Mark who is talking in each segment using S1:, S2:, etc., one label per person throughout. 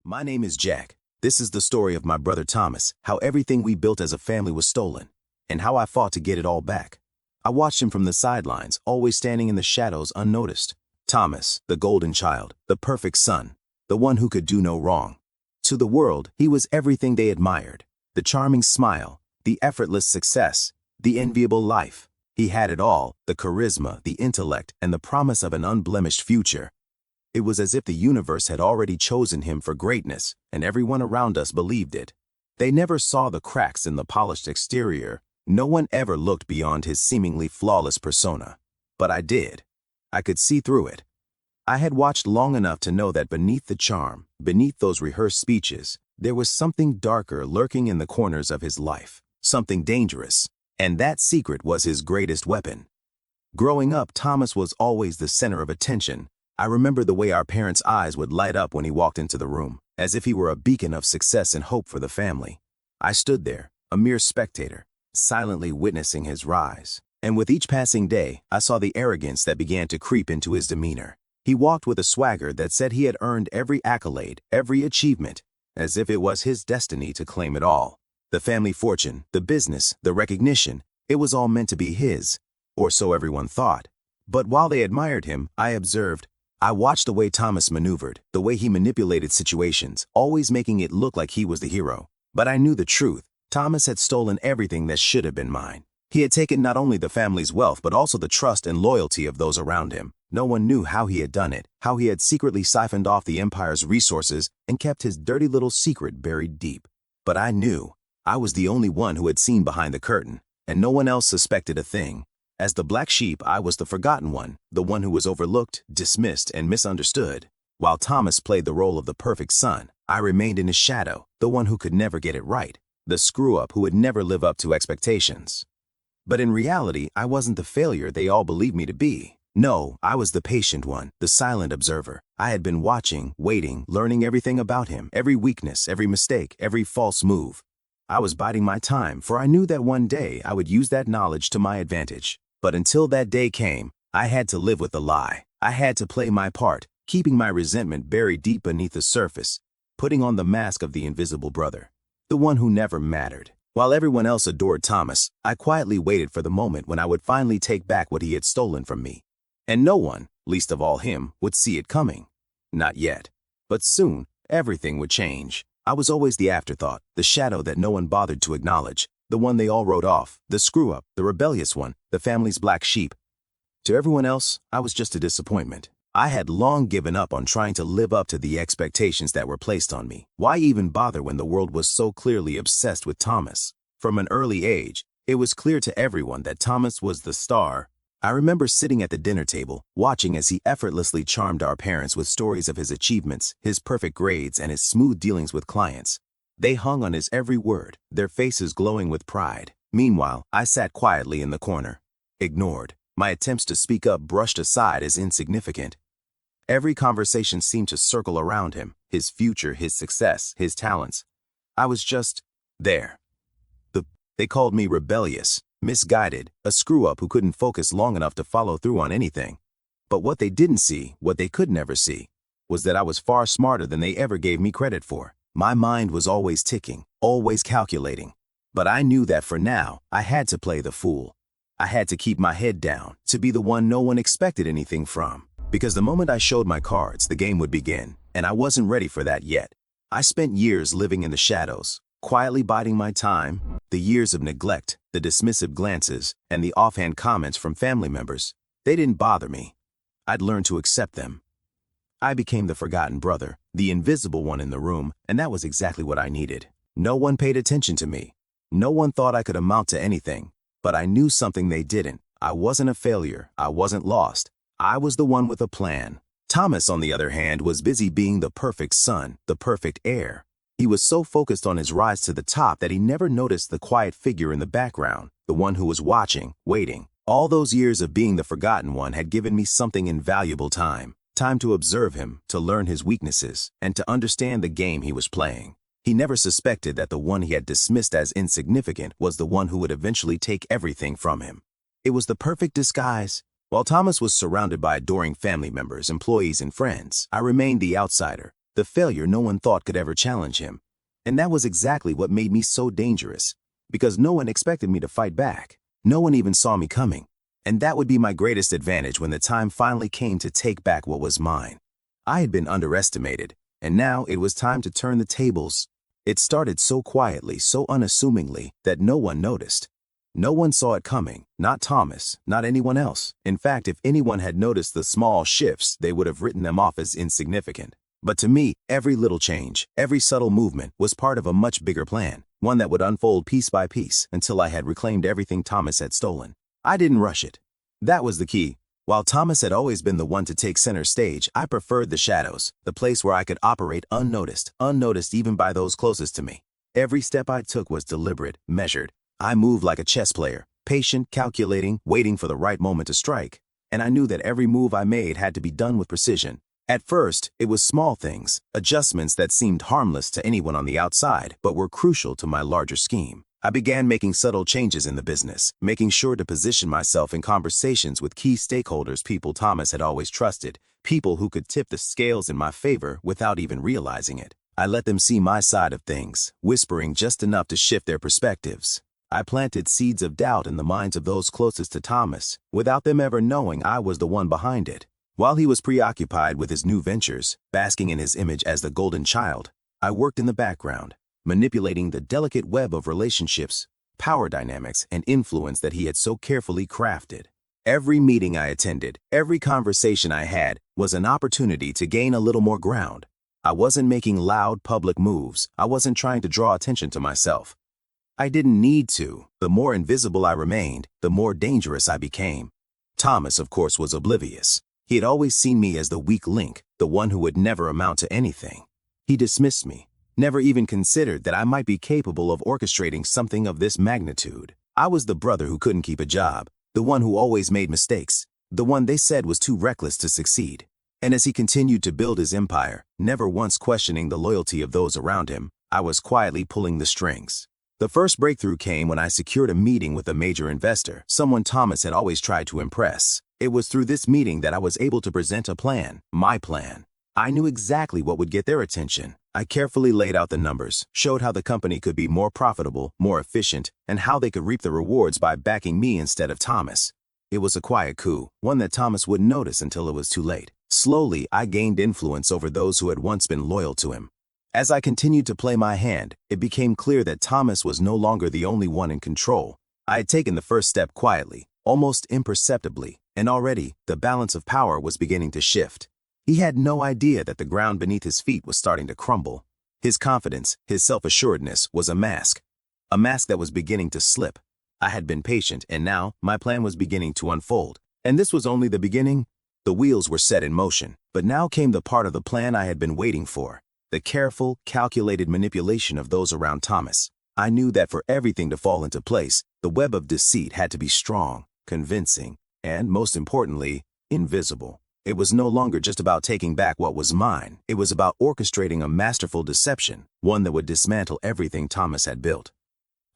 S1: My name is Jack. This is the story of my brother Thomas, how everything we built as a family was stolen, and how I fought to get it all back. I watched him from the sidelines, always standing in the shadows unnoticed. Thomas, the golden child, the perfect son, the one who could do no wrong. To the world, he was everything they admired. The charming smile, the effortless success, the enviable life. He had it all, the charisma, the intellect, and the promise of an unblemished future. It was as if the universe had already chosen him for greatness, and everyone around us believed it. They never saw the cracks in the polished exterior. No one ever looked beyond his seemingly flawless persona. But I did. I could see through it. I had watched long enough to know that beneath the charm, beneath those rehearsed speeches, there was something darker lurking in the corners of his life, something dangerous, and that secret was his greatest weapon. Growing up, Thomas was always the center of attention. I remember the way our parents' eyes would light up when he walked into the room, as if he were a beacon of success and hope for the family. I stood there, a mere spectator, silently witnessing his rise. And with each passing day, I saw the arrogance that began to creep into his demeanor. He walked with a swagger that said he had earned every accolade, every achievement, as if it was his destiny to claim it all. The family fortune, the business, the recognition, it was all meant to be his, or so everyone thought. But while they admired him, I watched the way Thomas maneuvered, the way he manipulated situations, always making it look like he was the hero. But I knew the truth. Thomas had stolen everything that should have been mine. He had taken not only the family's wealth but also the trust and loyalty of those around him. No one knew how he had done it, how he had secretly siphoned off the empire's resources and kept his dirty little secret buried deep. But I knew. I was the only one who had seen behind the curtain, and no one else suspected a thing. As the black sheep, I was the forgotten one, the one who was overlooked, dismissed, and misunderstood. While Thomas played the role of the perfect son, I remained in his shadow, the one who could never get it right, the screw-up who would never live up to expectations. But in reality, I wasn't the failure they all believed me to be. No, I was the patient one, the silent observer. I had been watching, waiting, learning everything about him, every weakness, every mistake, every false move. I was biding my time, for I knew that one day I would use that knowledge to my advantage. But until that day came, I had to live with the lie. I had to play my part, keeping my resentment buried deep beneath the surface, putting on the mask of the invisible brother, the one who never mattered. While everyone else adored Thomas, I quietly waited for the moment when I would finally take back what he had stolen from me. And no one, least of all him, would see it coming. Not yet. But soon, everything would change. I was always the afterthought, the shadow that no one bothered to acknowledge. The one they all wrote off, the screw-up, the rebellious one, the family's black sheep. To everyone else, I was just a disappointment. I had long given up on trying to live up to the expectations that were placed on me. Why even bother when the world was so clearly obsessed with Thomas? From an early age, it was clear to everyone that Thomas was the star. I remember sitting at the dinner table, watching as he effortlessly charmed our parents with stories of his achievements, his perfect grades, and his smooth dealings with clients. They hung on his every word, their faces glowing with pride. Meanwhile, I sat quietly in the corner, ignored, my attempts to speak up brushed aside as insignificant. Every conversation seemed to circle around him, his future, his success, his talents. I was just there. They called me rebellious, misguided, a screw-up who couldn't focus long enough to follow through on anything. But what they didn't see, what they could never see, was that I was far smarter than they ever gave me credit for. My mind was always ticking, always calculating. But I knew that for now, I had to play the fool. I had to keep my head down, to be the one no one expected anything from. Because the moment I showed my cards, the game would begin, and I wasn't ready for that yet. I spent years living in the shadows, quietly biding my time. The years of neglect, the dismissive glances, and the offhand comments from family members, they didn't bother me. I'd learned to accept them. I became the forgotten brother, the invisible one in the room, and that was exactly what I needed. No one paid attention to me. No one thought I could amount to anything. But I knew something they didn't. I wasn't a failure. I wasn't lost. I was the one with a plan. Thomas, on the other hand, was busy being the perfect son, the perfect heir. He was so focused on his rise to the top that he never noticed the quiet figure in the background, the one who was watching, waiting. All those years of being the forgotten one had given me something invaluable time. Time to observe him, to learn his weaknesses, and to understand the game he was playing. He never suspected that the one he had dismissed as insignificant was the one who would eventually take everything from him. It was the perfect disguise. While Thomas was surrounded by adoring family members, employees, and friends, I remained the outsider, the failure no one thought could ever challenge him. And that was exactly what made me so dangerous, because no one expected me to fight back. No one even saw me coming. And that would be my greatest advantage when the time finally came to take back what was mine. I had been underestimated, and now it was time to turn the tables. It started so quietly, so unassumingly, that no one noticed. No one saw it coming, not Thomas, not anyone else. In fact, if anyone had noticed the small shifts, they would have written them off as insignificant. But to me, every little change, every subtle movement was part of a much bigger plan, one that would unfold piece by piece until I had reclaimed everything Thomas had stolen. I didn't rush it. That was the key. While Thomas had always been the one to take center stage, I preferred the shadows, the place where I could operate unnoticed even by those closest to me. Every step I took was deliberate, measured. I moved like a chess player, patient, calculating, waiting for the right moment to strike. And I knew that every move I made had to be done with precision. At first, it was small things, adjustments that seemed harmless to anyone on the outside, but were crucial to my larger scheme. I began making subtle changes in the business, making sure to position myself in conversations with key stakeholders, people Thomas had always trusted, people who could tip the scales in my favor without even realizing it. I let them see my side of things, whispering just enough to shift their perspectives. I planted seeds of doubt in the minds of those closest to Thomas, without them ever knowing I was the one behind it. While he was preoccupied with his new ventures, basking in his image as the golden child, I worked in the background, manipulating the delicate web of relationships, power dynamics, and influence that he had so carefully crafted. Every meeting I attended, every conversation I had, was an opportunity to gain a little more ground. I wasn't making loud public moves. I wasn't trying to draw attention to myself. I didn't need to. The more invisible I remained, the more dangerous I became. Thomas, of course, was oblivious. He had always seen me as the weak link, the one who would never amount to anything. He dismissed me, never even considered that I might be capable of orchestrating something of this magnitude. I was the brother who couldn't keep a job, the one who always made mistakes, the one they said was too reckless to succeed. And as he continued to build his empire, never once questioning the loyalty of those around him, I was quietly pulling the strings. The first breakthrough came when I secured a meeting with a major investor, someone Thomas had always tried to impress. It was through this meeting that I was able to present a plan, my plan. I knew exactly what would get their attention. I carefully laid out the numbers, showed how the company could be more profitable, more efficient, and how they could reap the rewards by backing me instead of Thomas. It was a quiet coup, one that Thomas wouldn't notice until it was too late. Slowly, I gained influence over those who had once been loyal to him. As I continued to play my hand, it became clear that Thomas was no longer the only one in control. I had taken the first step quietly, almost imperceptibly, and already the balance of power was beginning to shift. He had no idea that the ground beneath his feet was starting to crumble. His confidence, his self-assuredness was a mask that was beginning to slip. I had been patient, and now my plan was beginning to unfold. And this was only the beginning. The wheels were set in motion, but now came the part of the plan I had been waiting for. The careful, calculated manipulation of those around Thomas. I knew that for everything to fall into place, the web of deceit had to be strong, convincing, and, most importantly, invisible. It was no longer just about taking back what was mine. It was about orchestrating a masterful deception, one that would dismantle everything Thomas had built.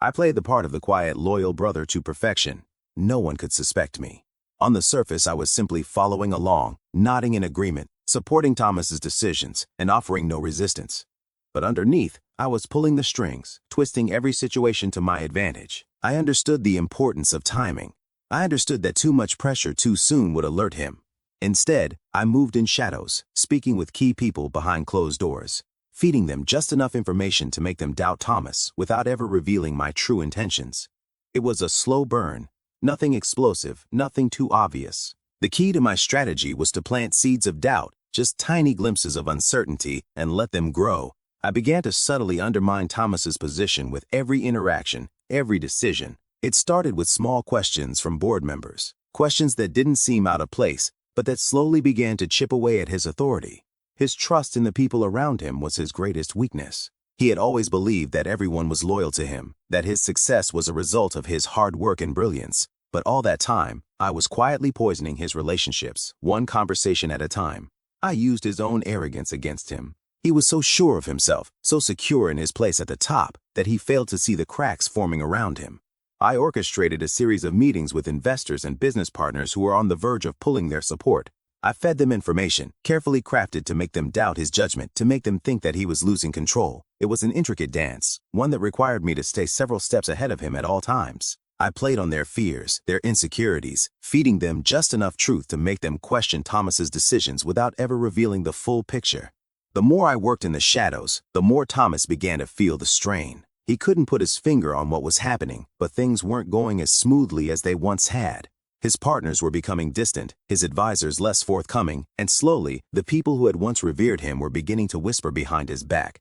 S1: I played the part of the quiet, loyal brother to perfection. No one could suspect me. On the surface, I was simply following along, nodding in agreement, supporting Thomas's decisions, and offering no resistance. But underneath, I was pulling the strings, twisting every situation to my advantage. I understood the importance of timing. I understood that too much pressure too soon would alert him. Instead, I moved in shadows, speaking with key people behind closed doors, feeding them just enough information to make them doubt Thomas without ever revealing my true intentions. It was a slow burn, nothing explosive, nothing too obvious. The key to my strategy was to plant seeds of doubt, just tiny glimpses of uncertainty, and let them grow. I began to subtly undermine Thomas's position with every interaction, every decision. It started with small questions from board members, questions that didn't seem out of place, but that slowly began to chip away at his authority. His trust in the people around him was his greatest weakness. He had always believed that everyone was loyal to him, that his success was a result of his hard work and brilliance. But all that time, I was quietly poisoning his relationships, one conversation at a time. I used his own arrogance against him. He was so sure of himself, so secure in his place at the top, that he failed to see the cracks forming around him. I orchestrated a series of meetings with investors and business partners who were on the verge of pulling their support. I fed them information, carefully crafted to make them doubt his judgment, to make them think that he was losing control. It was an intricate dance, one that required me to stay several steps ahead of him at all times. I played on their fears, their insecurities, feeding them just enough truth to make them question Thomas's decisions without ever revealing the full picture. The more I worked in the shadows, the more Thomas began to feel the strain. He couldn't put his finger on what was happening, but things weren't going as smoothly as they once had. His partners were becoming distant, his advisors less forthcoming, and slowly, the people who had once revered him were beginning to whisper behind his back.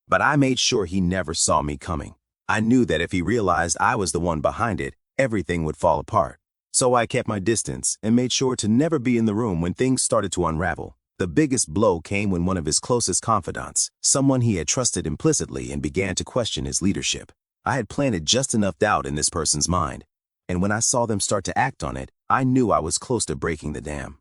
S1: But I made sure he never saw me coming. I knew that if he realized I was the one behind it, everything would fall apart. So I kept my distance and made sure to never be in the room when things started to unravel. The biggest blow came when one of his closest confidants, someone he had trusted implicitly, and began to question his leadership. I had planted just enough doubt in this person's mind, and when I saw them start to act on it, I knew I was close to breaking the dam.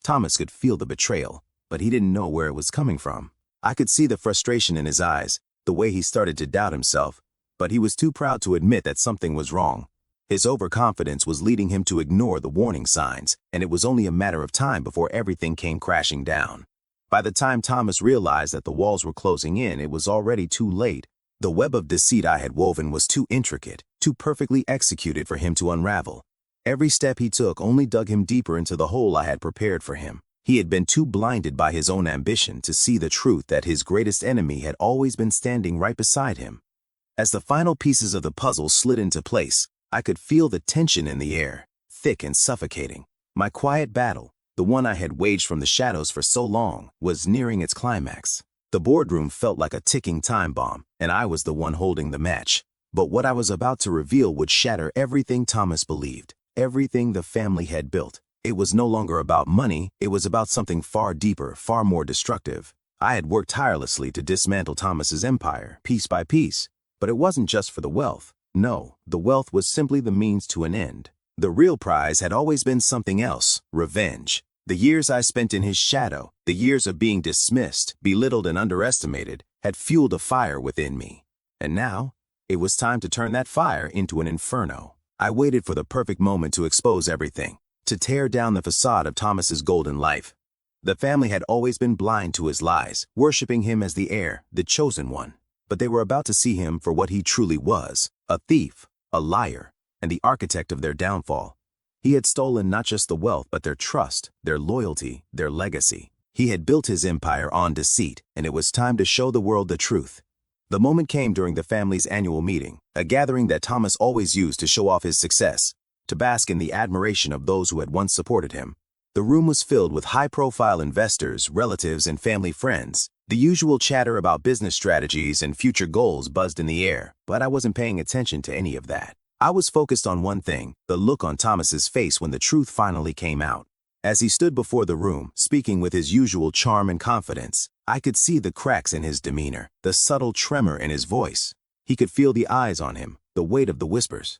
S1: Thomas could feel the betrayal, but he didn't know where it was coming from. I could see the frustration in his eyes, the way he started to doubt himself, but he was too proud to admit that something was wrong. His overconfidence was leading him to ignore the warning signs, and it was only a matter of time before everything came crashing down. By the time Thomas realized that the walls were closing in, it was already too late. The web of deceit I had woven was too intricate, too perfectly executed for him to unravel. Every step he took only dug him deeper into the hole I had prepared for him. He had been too blinded by his own ambition to see the truth that his greatest enemy had always been standing right beside him. As the final pieces of the puzzle slid into place, I could feel the tension in the air, thick and suffocating. My quiet battle, the one I had waged from the shadows for so long, was nearing its climax. The boardroom felt like a ticking time bomb, and I was the one holding the match. But what I was about to reveal would shatter everything Thomas believed, everything the family had built. It was no longer about money, it was about something far deeper, far more destructive. I had worked tirelessly to dismantle Thomas's empire, piece by piece. But it wasn't just for the wealth. No, the wealth was simply the means to an end. The real prize had always been something else: revenge. The years I spent in his shadow, the years of being dismissed, belittled, and underestimated, had fueled a fire within me. And now, it was time to turn that fire into an inferno. I waited for the perfect moment to expose everything, to tear down the facade of Thomas's golden life. The family had always been blind to his lies, worshiping him as the heir, the chosen one. But they were about to see him for what he truly was: a thief, a liar, and the architect of their downfall. He had stolen not just the wealth, but their trust, their loyalty, their legacy. He had built his empire on deceit, and it was time to show the world the truth. The moment came during the family's annual meeting, a gathering that Thomas always used to show off his success, to bask in the admiration of those who had once supported him. The room was filled with high-profile investors, relatives, and family friends. The usual chatter about business strategies and future goals buzzed in the air, but I wasn't paying attention to any of that. I was focused on one thing: the look on Thomas's face when the truth finally came out. As he stood before the room, speaking with his usual charm and confidence, I could see the cracks in his demeanor, the subtle tremor in his voice. He could feel the eyes on him, the weight of the whispers.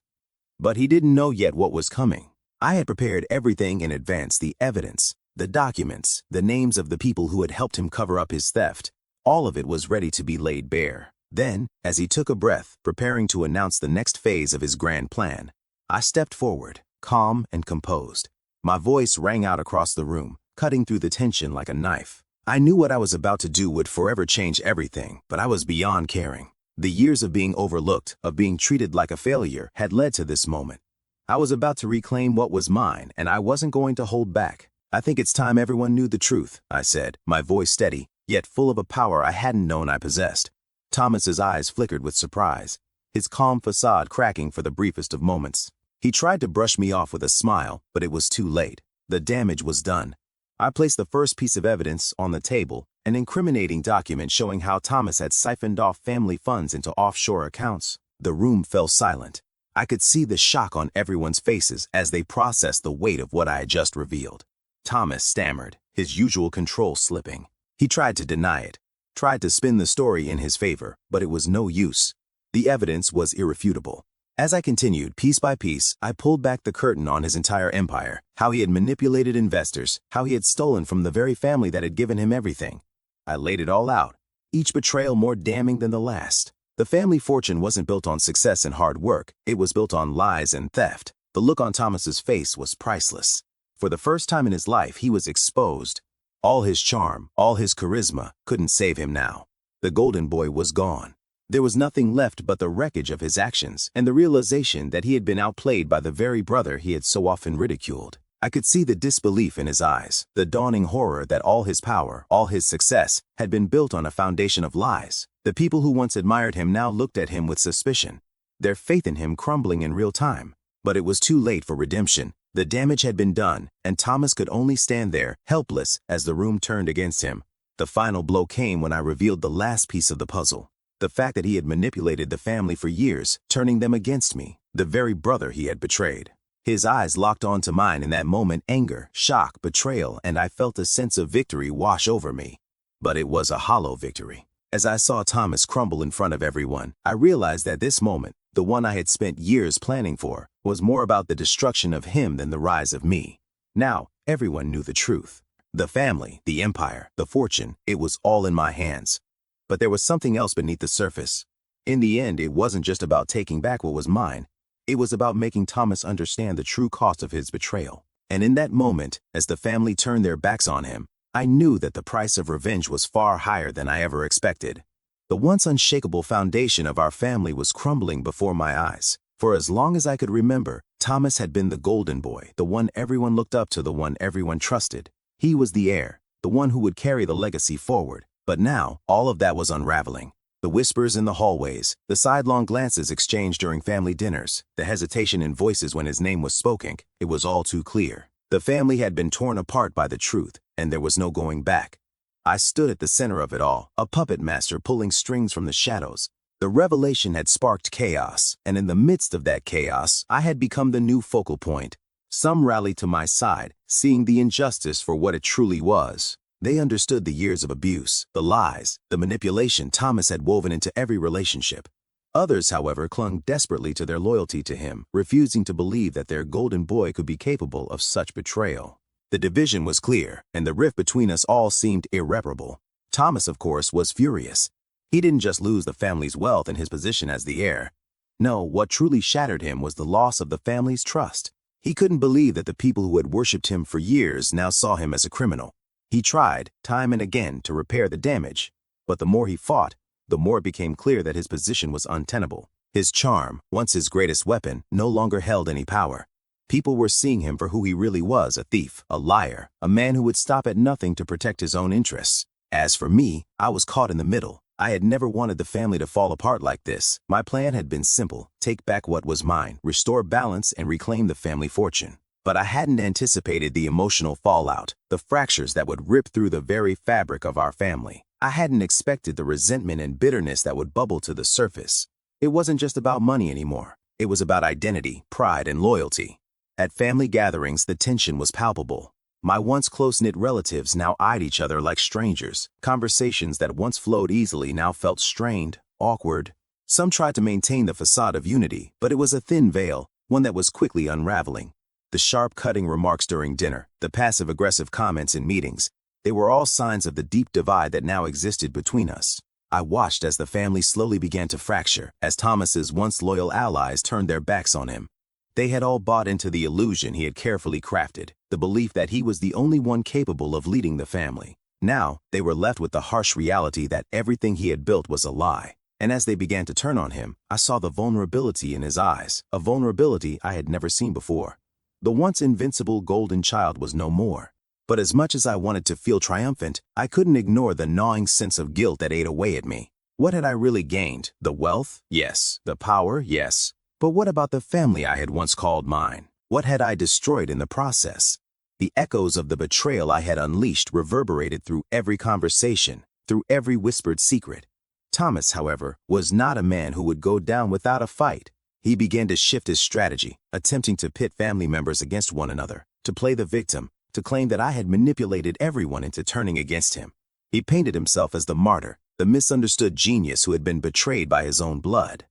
S1: But he didn't know yet what was coming. I had prepared everything in advance: the evidence, the documents, the names of the people who had helped him cover up his theft. All of it was ready to be laid bare. Then, as he took a breath, preparing to announce the next phase of his grand plan, I stepped forward, calm and composed. My voice rang out across the room, cutting through the tension like a knife. I knew what I was about to do would forever change everything, but I was beyond caring. The years of being overlooked, of being treated like a failure, had led to this moment. I was about to reclaim what was mine, and I wasn't going to hold back. "I think it's time everyone knew the truth," I said, my voice steady, yet full of a power I hadn't known I possessed. Thomas's eyes flickered with surprise, his calm facade cracking for the briefest of moments. He tried to brush me off with a smile, but it was too late. The damage was done. I placed the first piece of evidence on the table, an incriminating document showing how Thomas had siphoned off family funds into offshore accounts. The room fell silent. I could see the shock on everyone's faces as they processed the weight of what I had just revealed. Thomas stammered, his usual control slipping. He tried to deny it, tried to spin the story in his favor, but it was no use. The evidence was irrefutable. As I continued, piece by piece, I pulled back the curtain on his entire empire, how he had manipulated investors, how he had stolen from the very family that had given him everything. I laid it all out, each betrayal more damning than the last. The family fortune wasn't built on success and hard work, it was built on lies and theft. The look on Thomas's face was priceless. For the first time in his life, he was exposed. All his charm, all his charisma couldn't save him now. The golden boy was gone. There was nothing left but the wreckage of his actions and the realization that he had been outplayed by the very brother he had so often ridiculed. I could see the disbelief in his eyes, the dawning horror that all his power, all his success, had been built on a foundation of lies. The people who once admired him now looked at him with suspicion, their faith in him crumbling in real time. But it was too late for redemption. The damage had been done, and Thomas could only stand there, helpless, as the room turned against him. The final blow came when I revealed the last piece of the puzzle. The fact that he had manipulated the family for years, turning them against me, the very brother he had betrayed. His eyes locked onto mine in that moment, anger, shock, betrayal, and I felt a sense of victory wash over me. But it was a hollow victory. As I saw Thomas crumble in front of everyone, I realized that this moment, the one I had spent years planning for, was more about the destruction of him than the rise of me. Now, everyone knew the truth. The family, the empire, the fortune, it was all in my hands. But there was something else beneath the surface. In the end, it wasn't just about taking back what was mine. It was about making Thomas understand the true cost of his betrayal. And in that moment, as the family turned their backs on him, I knew that the price of revenge was far higher than I ever expected. The once unshakable foundation of our family was crumbling before my eyes. For as long as I could remember, Thomas had been the golden boy, the one everyone looked up to, the one everyone trusted. He was the heir, the one who would carry the legacy forward. But now, all of that was unraveling. The whispers in the hallways, the sidelong glances exchanged during family dinners, the hesitation in voices when his name was spoken, it was all too clear. The family had been torn apart by the truth, and there was no going back. I stood at the center of it all, a puppet master pulling strings from the shadows. The revelation had sparked chaos, and in the midst of that chaos, I had become the new focal point. Some rallied to my side, seeing the injustice for what it truly was. They understood the years of abuse, the lies, the manipulation Thomas had woven into every relationship. Others, however, clung desperately to their loyalty to him, refusing to believe that their golden boy could be capable of such betrayal. The division was clear, and the rift between us all seemed irreparable. Thomas, of course, was furious. He didn't just lose the family's wealth and his position as the heir. No, what truly shattered him was the loss of the family's trust. He couldn't believe that the people who had worshipped him for years now saw him as a criminal. He tried, time and again, to repair the damage, but the more he fought, the more it became clear that his position was untenable. His charm, once his greatest weapon, no longer held any power. People were seeing him for who he really was, a thief, a liar, a man who would stop at nothing to protect his own interests. As for me, I was caught in the middle. I had never wanted the family to fall apart like this. My plan had been simple: take back what was mine, restore balance, and reclaim the family fortune. But I hadn't anticipated the emotional fallout, the fractures that would rip through the very fabric of our family. I hadn't expected the resentment and bitterness that would bubble to the surface. It wasn't just about money anymore. It was about identity, pride, and loyalty. At family gatherings, the tension was palpable. My once close-knit relatives now eyed each other like strangers. Conversations that once flowed easily now felt strained, awkward. Some tried to maintain the facade of unity, but it was a thin veil, one that was quickly unraveling. The sharp cutting remarks during dinner, the passive-aggressive comments in meetings, they were all signs of the deep divide that now existed between us. I watched as the family slowly began to fracture, as Thomas's once loyal allies turned their backs on him. They had all bought into the illusion he had carefully crafted, the belief that he was the only one capable of leading the family. Now, they were left with the harsh reality that everything he had built was a lie. And as they began to turn on him, I saw the vulnerability in his eyes, a vulnerability I had never seen before. The once invincible golden child was no more. But as much as I wanted to feel triumphant, I couldn't ignore the gnawing sense of guilt that ate away at me. What had I really gained? The wealth? Yes. The power? Yes. But what about the family I had once called mine? What had I destroyed in the process? The echoes of the betrayal I had unleashed reverberated through every conversation, through every whispered secret. Thomas, however, was not a man who would go down without a fight. He began to shift his strategy, attempting to pit family members against one another, to play the victim, to claim that I had manipulated everyone into turning against him. He painted himself as the martyr, the misunderstood genius who had been betrayed by his own blood.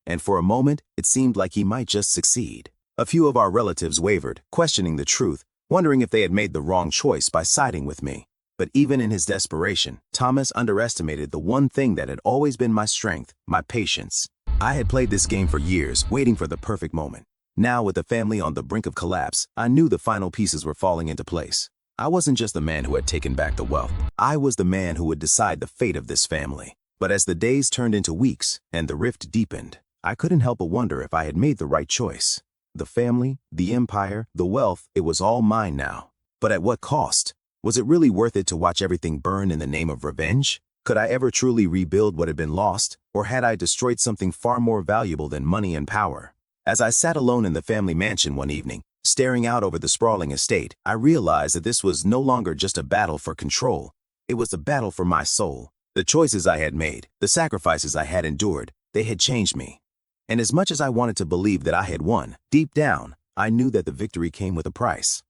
S1: And for a moment, it seemed like he might just succeed. A few of our relatives wavered, questioning the truth, wondering if they had made the wrong choice by siding with me. But even in his desperation, Thomas underestimated the one thing that had always been my strength, my patience. I had played this game for years, waiting for the perfect moment. Now, with the family on the brink of collapse, I knew the final pieces were falling into place. I wasn't just the man who had taken back the wealth. I was the man who would decide the fate of this family. But as the days turned into weeks and the rift deepened, I couldn't help but wonder if I had made the right choice. The family, the empire, the wealth, it was all mine now. But at what cost? Was it really worth it to watch everything burn in the name of revenge? Could I ever truly rebuild what had been lost, or had I destroyed something far more valuable than money and power? As I sat alone in the family mansion one evening, staring out over the sprawling estate, I realized that this was no longer just a battle for control. It was a battle for my soul. The choices I had made, the sacrifices I had endured, they had changed me. And as much as I wanted to believe that I had won, deep down, I knew that the victory came with a price.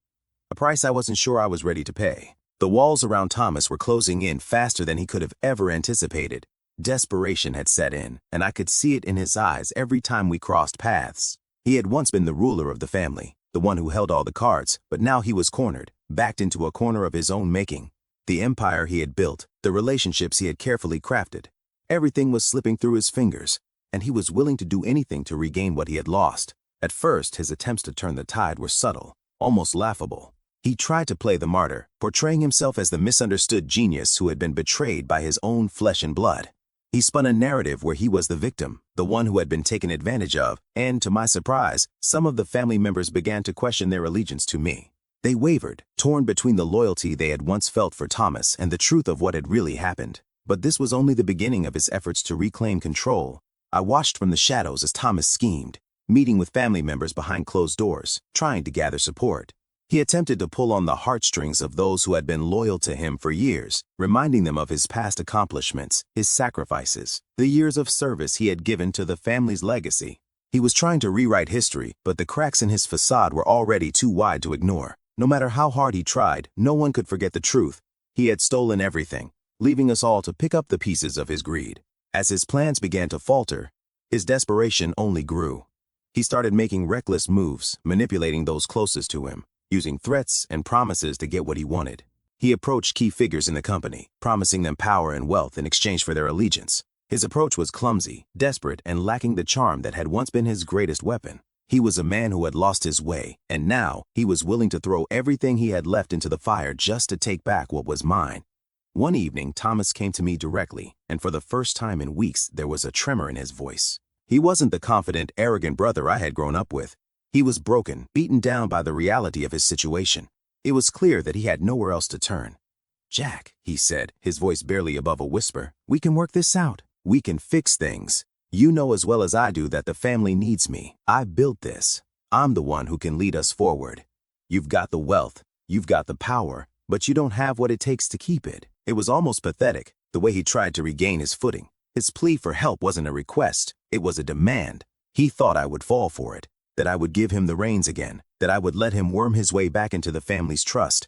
S1: A price I wasn't sure I was ready to pay. The walls around Thomas were closing in faster than he could have ever anticipated. Desperation had set in, and I could see it in his eyes every time we crossed paths. He had once been the ruler of the family, the one who held all the cards, but now he was cornered, backed into a corner of his own making. The empire he had built, the relationships he had carefully crafted, everything was slipping through his fingers, and he was willing to do anything to regain what he had lost. At first, his attempts to turn the tide were subtle, almost laughable. He tried to play the martyr, portraying himself as the misunderstood genius who had been betrayed by his own flesh and blood. He spun a narrative where he was the victim, the one who had been taken advantage of, and to my surprise, some of the family members began to question their allegiance to me. They wavered, torn between the loyalty they had once felt for Thomas and the truth of what had really happened. But this was only the beginning of his efforts to reclaim control. I watched from the shadows as Thomas schemed, meeting with family members behind closed doors, trying to gather support. He attempted to pull on the heartstrings of those who had been loyal to him for years, reminding them of his past accomplishments, his sacrifices, the years of service he had given to the family's legacy. He was trying to rewrite history, but the cracks in his facade were already too wide to ignore. No matter how hard he tried, no one could forget the truth. He had stolen everything, leaving us all to pick up the pieces of his greed. As his plans began to falter, his desperation only grew. He started making reckless moves, manipulating those closest to him, using threats and promises to get what he wanted. He approached key figures in the company, promising them power and wealth in exchange for their allegiance. His approach was clumsy, desperate, and lacking the charm that had once been his greatest weapon. He was a man who had lost his way, and now he was willing to throw everything he had left into the fire just to take back what was mine. One evening, Thomas came to me directly, and for the first time in weeks, there was a tremor in his voice. He wasn't the confident, arrogant brother I had grown up with. He was broken, beaten down by the reality of his situation. It was clear that he had nowhere else to turn. "Jack," he said, his voice barely above a whisper, "we can work this out. We can fix things. You know as well as I do that the family needs me. I built this. I'm the one who can lead us forward. You've got the wealth, you've got the power, but you don't have what it takes to keep it." It was almost pathetic, the way he tried to regain his footing. His plea for help wasn't a request, it was a demand. He thought I would fall for it, that I would give him the reins again, that I would let him worm his way back into the family's trust.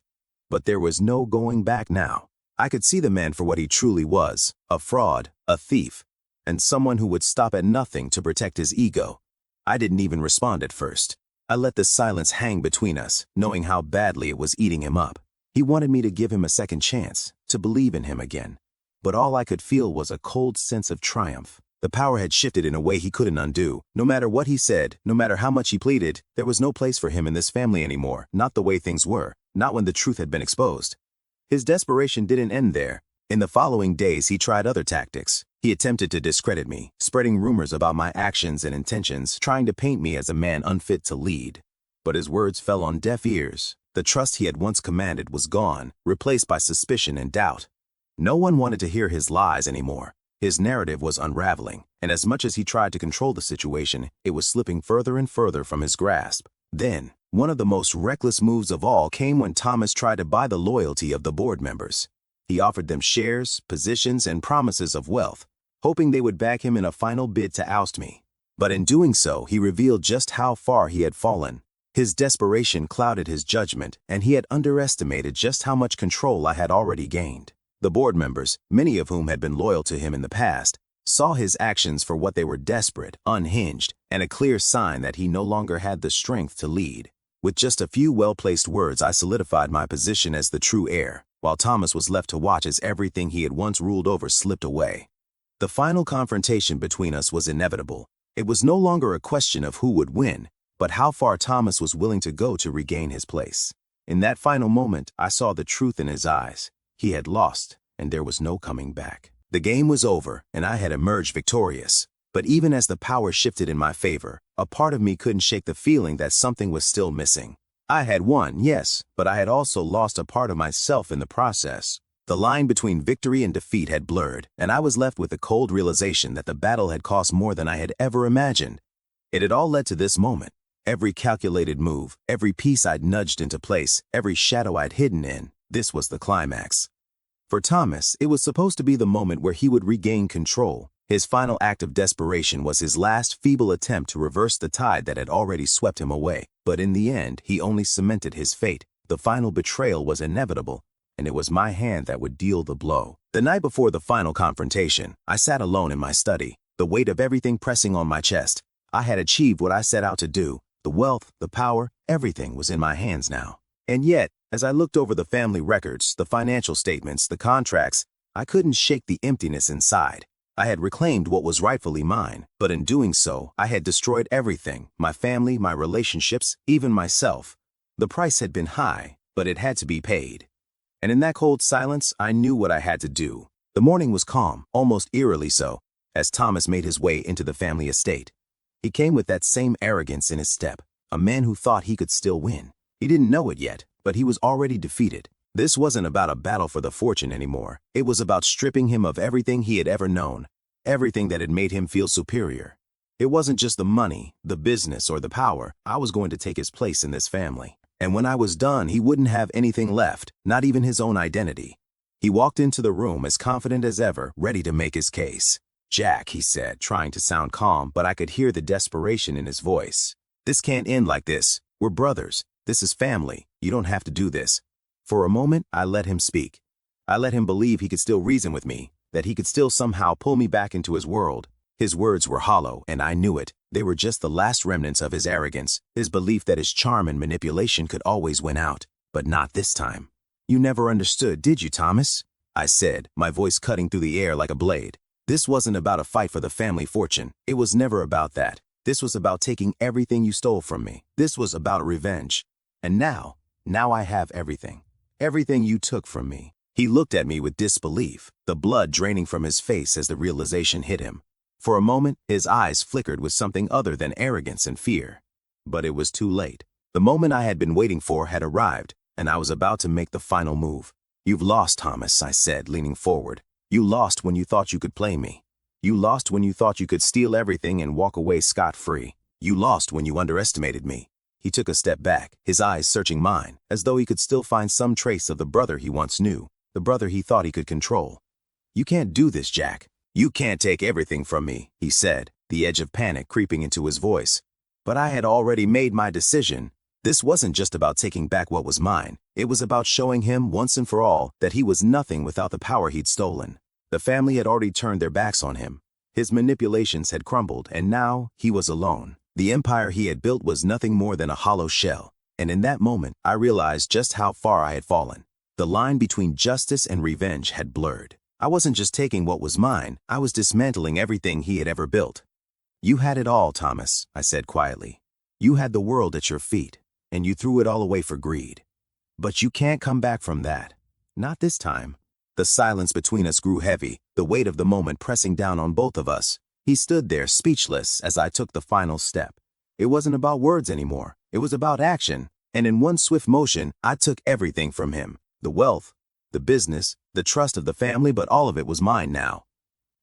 S1: But there was no going back now. I could see the man for what he truly was, a fraud, a thief, and someone who would stop at nothing to protect his ego. I didn't even respond at first. I let the silence hang between us, knowing how badly it was eating him up. He wanted me to give him a second chance, to believe in him again. But all I could feel was a cold sense of triumph. The power had shifted in a way he couldn't undo. No matter what he said, no matter how much he pleaded, there was no place for him in this family anymore, not the way things were, not when the truth had been exposed. His desperation didn't end there. In the following days, he tried other tactics. He attempted to discredit me, spreading rumors about my actions and intentions, trying to paint me as a man unfit to lead. But his words fell on deaf ears. The trust he had once commanded was gone, replaced by suspicion and doubt. No one wanted to hear his lies anymore. His narrative was unraveling, and as much as he tried to control the situation, it was slipping further and further from his grasp. Then, one of the most reckless moves of all came when Thomas tried to buy the loyalty of the board members. He offered them shares, positions, and promises of wealth, hoping they would back him in a final bid to oust me. But in doing so, he revealed just how far he had fallen. His desperation clouded his judgment, and he had underestimated just how much control I had already gained. The board members, many of whom had been loyal to him in the past, saw his actions for what they were: desperate, unhinged, and a clear sign that he no longer had the strength to lead. With just a few well-placed words, I solidified my position as the true heir, while Thomas was left to watch as everything he had once ruled over slipped away. The final confrontation between us was inevitable. It was no longer a question of who would win, but how far Thomas was willing to go to regain his place. In that final moment, I saw the truth in his eyes. He had lost, and there was no coming back. The game was over, and I had emerged victorious. But even as the power shifted in my favor, a part of me couldn't shake the feeling that something was still missing. I had won, yes, but I had also lost a part of myself in the process. The line between victory and defeat had blurred, and I was left with the cold realization that the battle had cost more than I had ever imagined. It had all led to this moment. Every calculated move, every piece I'd nudged into place, every shadow I'd hidden in, this was the climax. For Thomas, it was supposed to be the moment where he would regain control. His final act of desperation was his last feeble attempt to reverse the tide that had already swept him away. But in the end, he only cemented his fate. The final betrayal was inevitable, and it was my hand that would deal the blow. The night before the final confrontation, I sat alone in my study, the weight of everything pressing on my chest. I had achieved what I set out to do. The wealth, the power, everything was in my hands now. And yet, as I looked over the family records, the financial statements, the contracts, I couldn't shake the emptiness inside. I had reclaimed what was rightfully mine, but in doing so, I had destroyed everything, my family, my relationships, even myself. The price had been high, but it had to be paid. And in that cold silence, I knew what I had to do. The morning was calm, almost eerily so, as Thomas made his way into the family estate. He came with that same arrogance in his step, a man who thought he could still win. He didn't know it yet, but he was already defeated. This wasn't about a battle for the fortune anymore. It was about stripping him of everything he had ever known, everything that had made him feel superior. It wasn't just the money, the business, or the power. I was going to take his place in this family. And when I was done, he wouldn't have anything left, not even his own identity. He walked into the room as confident as ever, ready to make his case. "Jack," he said, trying to sound calm, but I could hear the desperation in his voice. "This can't end like this. We're brothers. This is family. You don't have to do this." For a moment, I let him speak. I let him believe he could still reason with me, that he could still somehow pull me back into his world. His words were hollow, and I knew it. They were just the last remnants of his arrogance, his belief that his charm and manipulation could always win out. But not this time. "You never understood, did you, Thomas?" I said, my voice cutting through the air like a blade. "This wasn't about a fight for the family fortune. It was never about that. This was about taking everything you stole from me. This was about revenge. And now I have everything. Everything you took from me." He looked at me with disbelief, the blood draining from his face as the realization hit him. For a moment, his eyes flickered with something other than arrogance and fear. But it was too late. The moment I had been waiting for had arrived, and I was about to make the final move. "You've lost, Thomas," I said, leaning forward. "You lost when you thought you could play me. You lost when you thought you could steal everything and walk away scot-free. You lost when you underestimated me." He took a step back, his eyes searching mine, as though he could still find some trace of the brother he once knew, the brother he thought he could control. "You can't do this, Jack. You can't take everything from me," he said, the edge of panic creeping into his voice. But I had already made my decision. This wasn't just about taking back what was mine. It was about showing him, once and for all, that he was nothing without the power he'd stolen. The family had already turned their backs on him. His manipulations had crumbled, and now he was alone. The empire he had built was nothing more than a hollow shell. And in that moment, I realized just how far I had fallen. The line between justice and revenge had blurred. I wasn't just taking what was mine, I was dismantling everything he had ever built. "You had it all, Thomas," I said quietly. "You had the world at your feet, and you threw it all away for greed. But you can't come back from that. Not this time." The silence between us grew heavy, the weight of the moment pressing down on both of us. He stood there speechless as I took the final step. It wasn't about words anymore. It was about action. And in one swift motion, I took everything from him. The wealth, the business, the trust of the family, but all of it was mine now.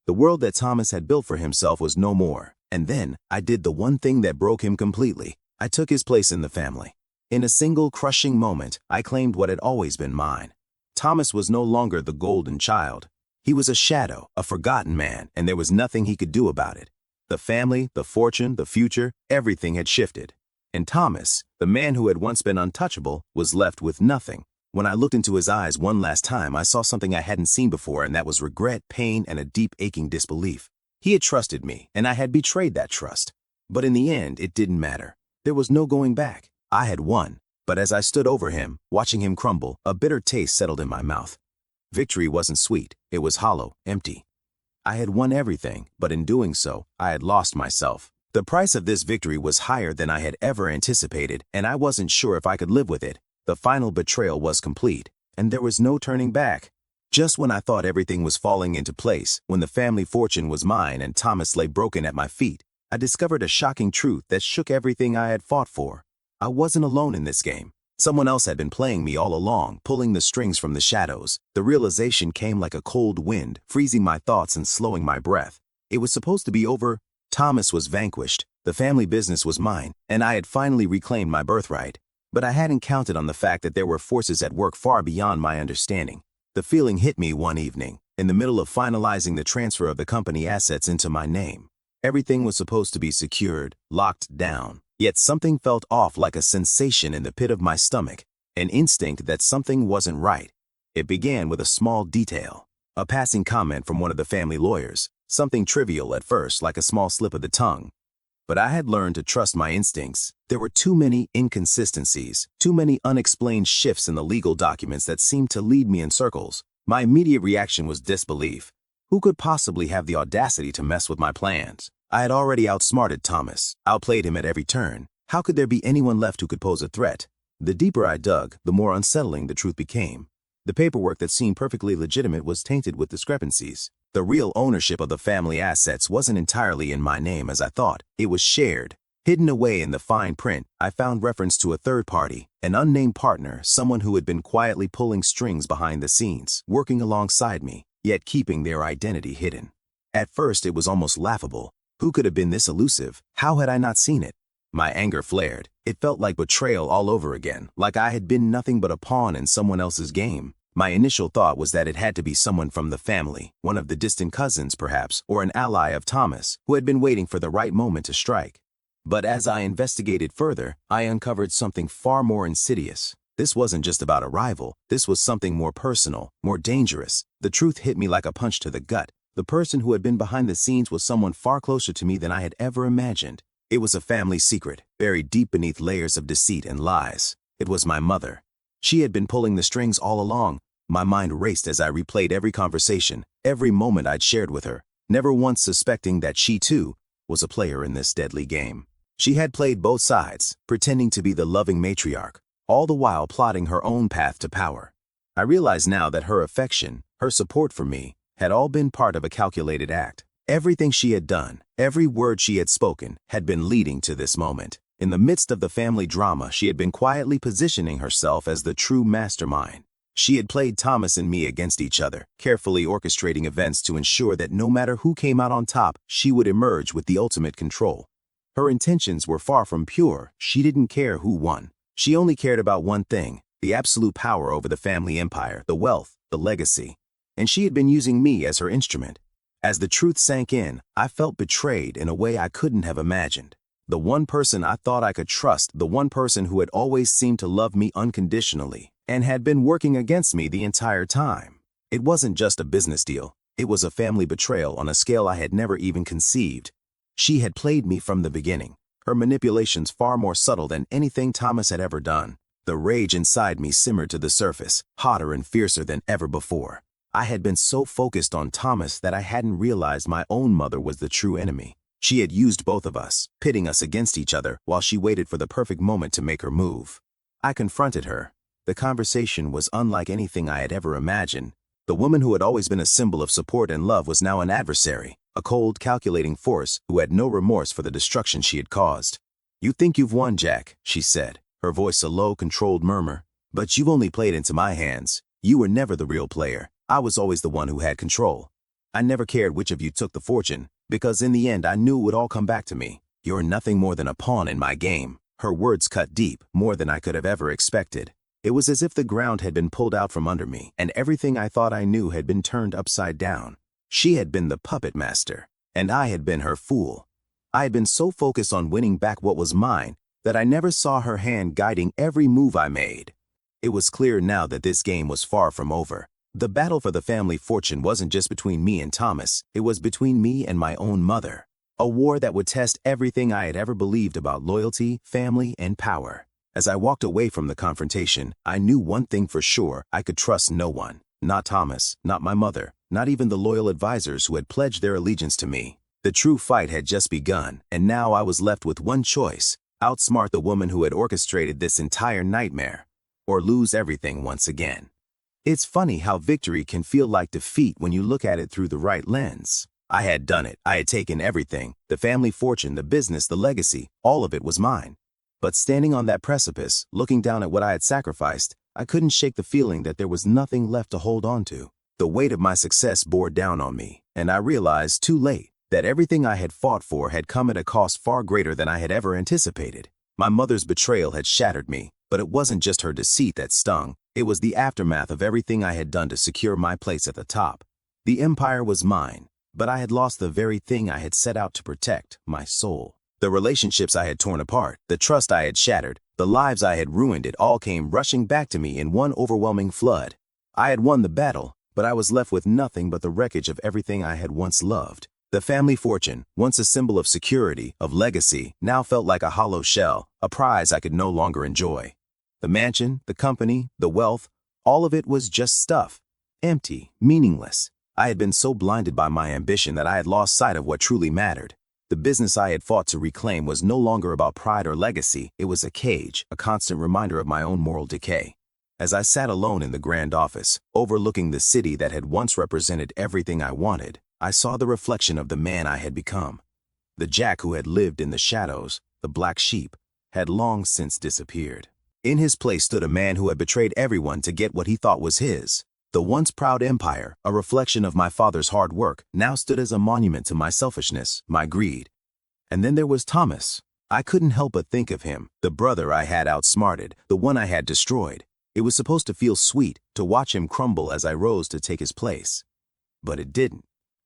S1: The world that Thomas had built for himself was no more. And then I did the one thing that broke him completely. I took his place in the family. In a single crushing moment, I claimed what had always been mine. Thomas was no longer the golden child. He was a shadow, a forgotten man, and there was nothing he could do about it. The family, the fortune, the future, everything had shifted. And Thomas, the man who had once been untouchable, was left with nothing. When I looked into his eyes one last time, I saw something I hadn't seen before, and that was regret, pain, and a deep aching disbelief. He had trusted me, and I had betrayed that trust. But in the end, it didn't matter. There was no going back. I had won. But as I stood over him, watching him crumble, a bitter taste settled in my mouth. Victory wasn't sweet. It was hollow, empty. I had won everything, but in doing so, I had lost myself. The price of this victory was higher than I had ever anticipated, and I wasn't sure if I could live with it. The final betrayal was complete, and there was no turning back. Just when I thought everything was falling into place, when the family fortune was mine and Thomas lay broken at my feet, I discovered a shocking truth that shook everything I had fought for. I wasn't alone in this game. Someone else had been playing me all along, pulling the strings from the shadows. The realization came like a cold wind, freezing my thoughts and slowing my breath. It was supposed to be over. Thomas was vanquished, the family business was mine, and I had finally reclaimed my birthright. But I hadn't counted on the fact that there were forces at work far beyond my understanding. The feeling hit me one evening, in the middle of finalizing the transfer of the company assets into my name. Everything was supposed to be secured, locked down, yet something felt off, like a sensation in the pit of my stomach, an instinct that something wasn't right. It began with a small detail, a passing comment from one of the family lawyers, something trivial at first, like a small slip of the tongue. But I had learned to trust my instincts. There were too many inconsistencies, too many unexplained shifts in the legal documents that seemed to lead me in circles. My immediate reaction was disbelief. Who could possibly have the audacity to mess with my plans? I had already outsmarted Thomas, outplayed him at every turn. How could there be anyone left who could pose a threat? The deeper I dug, the more unsettling the truth became. The paperwork that seemed perfectly legitimate was tainted with discrepancies. The real ownership of the family assets wasn't entirely in my name as I thought. It was shared. Hidden away in the fine print, I found reference to a third party, an unnamed partner, someone who had been quietly pulling strings behind the scenes, working alongside me, yet keeping their identity hidden. At first, it was almost laughable. Who could have been this elusive? How had I not seen it? My anger flared. It felt like betrayal all over again, like I had been nothing but a pawn in someone else's game. My initial thought was that it had to be someone from the family, one of the distant cousins perhaps, or an ally of Thomas, who had been waiting for the right moment to strike. But as I investigated further, I uncovered something far more insidious. This wasn't just about a rival. This was something more personal, more dangerous. The truth hit me like a punch to the gut. The person who had been behind the scenes was someone far closer to me than I had ever imagined. It was a family secret, buried deep beneath layers of deceit and lies. It was my mother. She had been pulling the strings all along. My mind raced as I replayed every conversation, every moment I'd shared with her, never once suspecting that she, too, was a player in this deadly game. She had played both sides, pretending to be the loving matriarch, all the while plotting her own path to power. I realized now that her affection, her support for me, had all been part of a calculated act. Everything she had done, every word she had spoken, had been leading to this moment. In the midst of the family drama, she had been quietly positioning herself as the true mastermind. She had played Thomas and me against each other, carefully orchestrating events to ensure that no matter who came out on top, she would emerge with the ultimate control. Her intentions were far from pure. She didn't care who won. She only cared about one thing, the absolute power over the family empire, the wealth, the legacy. And she had been using me as her instrument. As the truth sank in, I felt betrayed in a way I couldn't have imagined. The one person I thought I could trust, the one person who had always seemed to love me unconditionally, and had been working against me the entire time. It wasn't just a business deal. It was a family betrayal on a scale I had never even conceived. She had played me from the beginning, her manipulations far more subtle than anything Thomas had ever done. The rage inside me simmered to the surface, hotter and fiercer than ever before. I had been so focused on Thomas that I hadn't realized my own mother was the true enemy. She had used both of us, pitting us against each other while she waited for the perfect moment to make her move. I confronted her. The conversation was unlike anything I had ever imagined. The woman who had always been a symbol of support and love was now an adversary, a cold, calculating force who had no remorse for the destruction she had caused. "You think you've won, Jack," she said, her voice a low, controlled murmur. "But you've only played into my hands. You were never the real player. I was always the one who had control. I never cared which of you took the fortune, because in the end I knew it would all come back to me. You're nothing more than a pawn in my game." Her words cut deep, more than I could have ever expected. It was as if the ground had been pulled out from under me, and everything I thought I knew had been turned upside down. She had been the puppet master, and I had been her fool. I had been so focused on winning back what was mine that I never saw her hand guiding every move I made. It was clear now that this game was far from over. The battle for the family fortune wasn't just between me and Thomas, it was between me and my own mother. A war that would test everything I had ever believed about loyalty, family, and power. As I walked away from the confrontation, I knew one thing for sure: I could trust no one. Not Thomas, not my mother, not even the loyal advisors who had pledged their allegiance to me. The true fight had just begun, and now I was left with one choice: outsmart the woman who had orchestrated this entire nightmare, or lose everything once again. It's funny how victory can feel like defeat when you look at it through the right lens. I had done it. I had taken everything: the family fortune, the business, the legacy. All of it was mine. But standing on that precipice, looking down at what I had sacrificed, I couldn't shake the feeling that there was nothing left to hold on to. The weight of my success bore down on me, and I realized too late that everything I had fought for had come at a cost far greater than I had ever anticipated. My mother's betrayal had shattered me, but it wasn't just her deceit that stung. It was the aftermath of everything I had done to secure my place at the top. The empire was mine, but I had lost the very thing I had set out to protect: my soul. The relationships I had torn apart, the trust I had shattered, the lives I had ruined, it all came rushing back to me in one overwhelming flood. I had won the battle, but I was left with nothing but the wreckage of everything I had once loved. The family fortune, once a symbol of security, of legacy, now felt like a hollow shell, a prize I could no longer enjoy. The mansion, the company, the wealth, all of it was just stuff. Empty, meaningless. I had been so blinded by my ambition that I had lost sight of what truly mattered. The business I had fought to reclaim was no longer about pride or legacy. It was a cage, a constant reminder of my own moral decay. As I sat alone in the grand office, overlooking the city that had once represented everything I wanted, I saw the reflection of the man I had become. The Jack who had lived in the shadows, the black sheep, had long since disappeared. In his place stood a man who had betrayed everyone to get what he thought was his. The once proud empire, a reflection of my father's hard work, now stood as a monument to my selfishness, my greed. And then there was Thomas. I couldn't help but think of him, the brother I had outsmarted, the one I had destroyed. It was supposed to feel sweet to watch him crumble as I rose to take his place. But it didn't.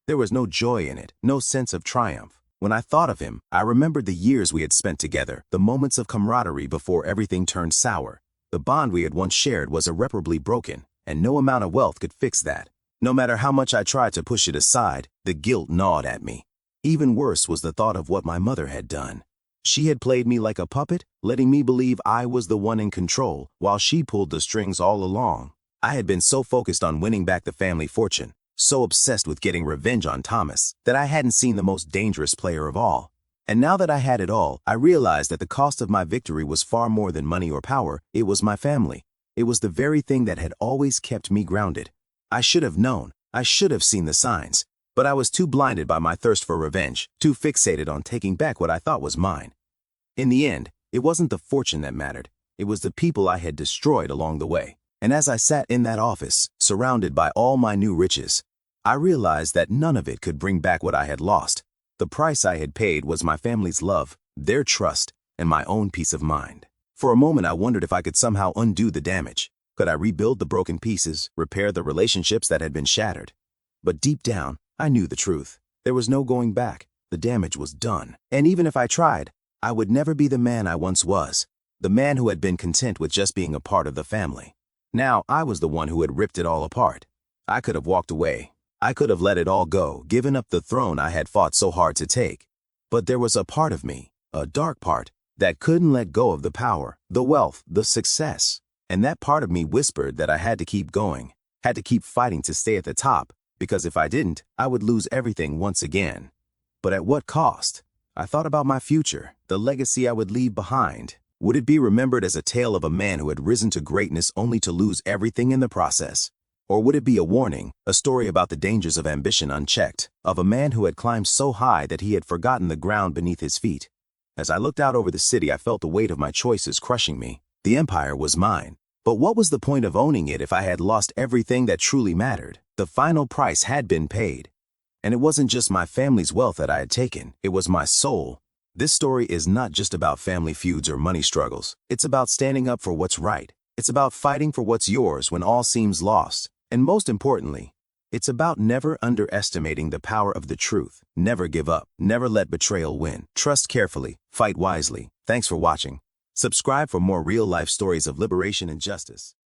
S1: There was no joy in it, no sense of triumph. When I thought of him, I remembered the years we had spent together, the moments of camaraderie before everything turned sour. The bond we had once shared was irreparably broken, and no amount of wealth could fix that. No matter how much I tried to push it aside, the guilt gnawed at me. Even worse was the thought of what my mother had done. She had played me like a puppet, letting me believe I was the one in control, while she pulled the strings all along. I had been so focused on winning back the family fortune, so obsessed with getting revenge on Thomas, that I hadn't seen the most dangerous player of all. And now that I had it all, I realized that the cost of my victory was far more than money or power. It was my family. It was the very thing that had always kept me grounded. I should have known. I should have seen the signs. But I was too blinded by my thirst for revenge, too fixated on taking back what I thought was mine. In the end, it wasn't the fortune that mattered. It was the people I had destroyed along the way. And as I sat in that office, surrounded by all my new riches, I realized that none of it could bring back what I had lost. The price I had paid was my family's love, their trust, and my own peace of mind. For a moment I wondered if I could somehow undo the damage. Could I rebuild the broken pieces, repair the relationships that had been shattered? But deep down, I knew the truth. There was no going back. The damage was done. And even if I tried, I would never be the man I once was, the man who had been content with just being a part of the family. Now I was the one who had ripped it all apart. I could have walked away. I could have let it all go, given up the throne I had fought so hard to take. But there was a part of me, a dark part, that couldn't let go of the power, the wealth, the success. And that part of me whispered that I had to keep going, had to keep fighting to stay at the top, because if I didn't, I would lose everything once again. But at what cost? I thought about my future, the legacy I would leave behind. Would it be remembered as a tale of a man who had risen to greatness only to lose everything in the process? Or would it be a warning, a story about the dangers of ambition unchecked, of a man who had climbed so high that he had forgotten the ground beneath his feet? As I looked out over the city, I felt the weight of my choices crushing me. The empire was mine. But what was the point of owning it if I had lost everything that truly mattered? The final price had been paid. And it wasn't just my family's wealth that I had taken, it was my soul. This story is not just about family feuds or money struggles. It's about standing up for what's right. It's about fighting for what's yours when all seems lost. And most importantly, it's about never underestimating the power of the truth. Never give up. Never let betrayal win. Trust carefully. Fight wisely. Thanks for watching. Subscribe for more real-life stories of liberation and justice.